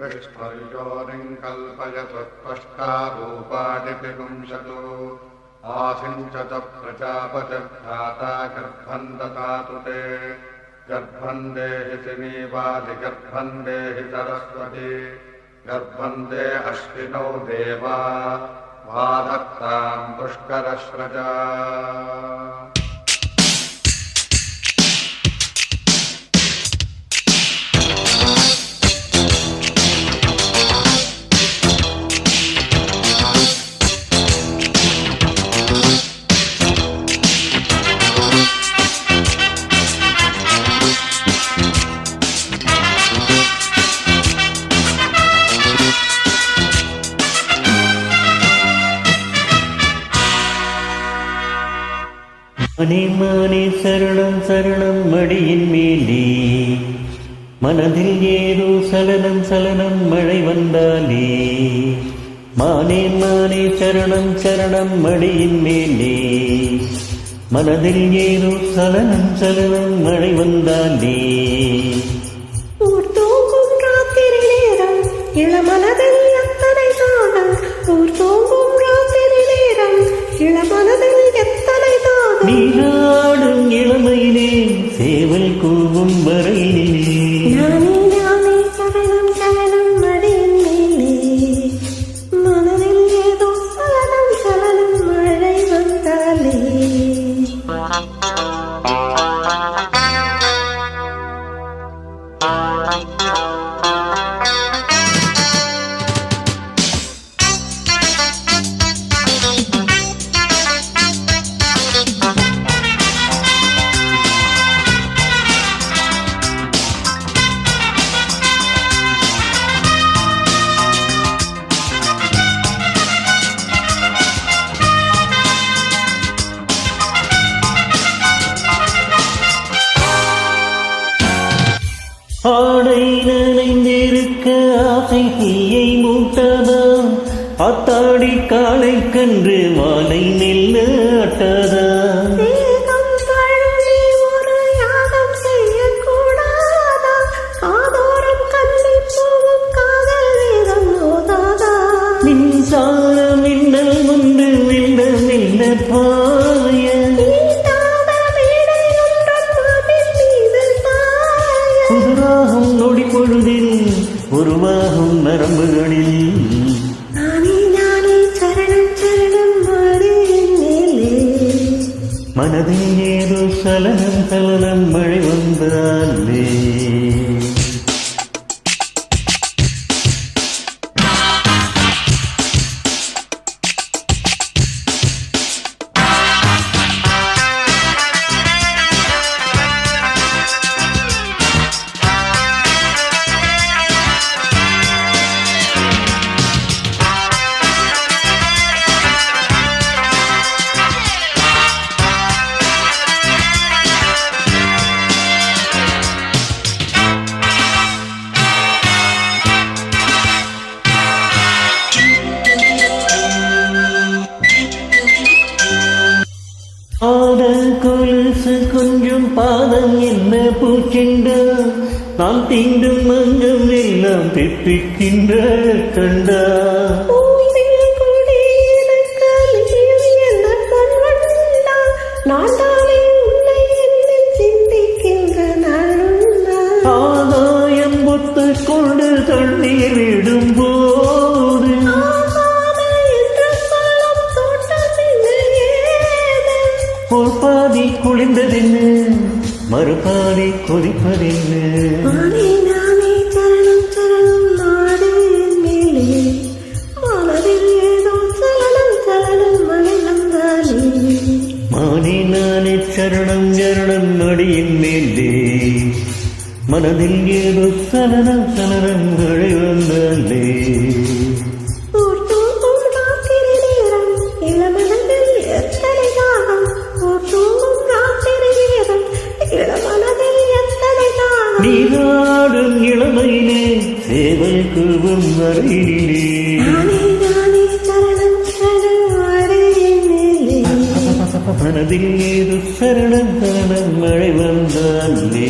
विष्णुर्योनिं कल्पयतु त्वष्टारूपाणि विपुंसतु आसिञ्चत प्रजापतिर्भ्राता गर्भं ददातु ते गर्भं देहि सिनीवादि गर्भं देहि सरस्वती गर्भं दे अश्विनौ देवा वादत्तां पुष्करश्रजा மனே மானே சரணம் சரணம் மடியின் மேலே மனதில் ஏதோ சலனம் சலனம் மழை வந்தாலே மானே மானே சரணம் சரணம் மடியின் மேலே மனதில் ஏதோ சலனம் சலனம் மழை வந்தாலே ஊர்தோங்கும் ராத்திரி நேரம் இளமனதில் எத்தனை தாகம் ஊர்தோங்கும் ராத்திரி நேரம் இளமனதில் எத்தனை தாகம் நீராடும் இளமையிலே சேவல் கூவும் வரையிலே நானே நானே சரணம் சரணம் மடியின் மேலே மனதில் ஏதோ சலனம் சலனம் மழை வந்தாலே ஆடை நனைந்திருக்க ஆசை தீயை மூட்டதா ஆத்தாடி காலை கன்று மாலை மெல்ல அட்டதா தேகம் தழுவி ஒரு யாகம் செய்யக்கூடாதா காதோரம் கல்வி போகும் காதல் வேதம் ஓதாதா மின்சார மின்னல் ஒன்று மெல்ல மெல்ல பாய நீண்டாத மேடை ஒன்றும் மார்பின் மீது சாய புதுராகும் நொடி பொழுதில் உருவாகும் நரம்புகளில் நானே நானே சரணம் சரணம் மடியின் மேலே மனதில் ஏதோ சலனம் சலனம் மழை வந்தாலே ஆடல் கொலுசு கொஞ்சம் பாதம் என்ன பூச்செண்டா நாம் தீண்டும் மஞ்சம் எல்லாம் திப்பிக்கின்ற கண்டா பூவிலே கூடி எனக்கு என்ன பொன்வண்டா நான் தானே உன்னை என்னில் சிந்திக்கின்ற நாளுண்டா ஆதாயம் பொத்து கொண்டு தண்ணீர் விடும் போது ஆகாத என்ற சொல்லும் தோட்டமில்லை ஏது ஒரு பாதி குளிர்ந்ததென்னு மறுபாதி கொதிப்பதென்னு நானே நானே சரணம் சரணம் நாடியின் மேலே மனதில் ஏதோ சலனம் சலனம் மழை வந்தாலே மானே நானே சரணம் சரணம் நடியின் மேலே மனதில் ஏதோ சலனம் சலனம் மழை வந்தாலே ஊர்தோங்கும் ராத்திரி நேரம் இளமனதில் எத்தனை தாகம் ஊர்தோங்கும் ராத்திரி நேரம் இளமனதில் எத்தனை தாகம் நீராடும் இளமையிலே சேவல் கூவும் வரையிலே நானே நானே சரணம் சரணம் மடியின் மேலே மனதில் ஏதோ சரணம் சரணம் மழை வந்தாலே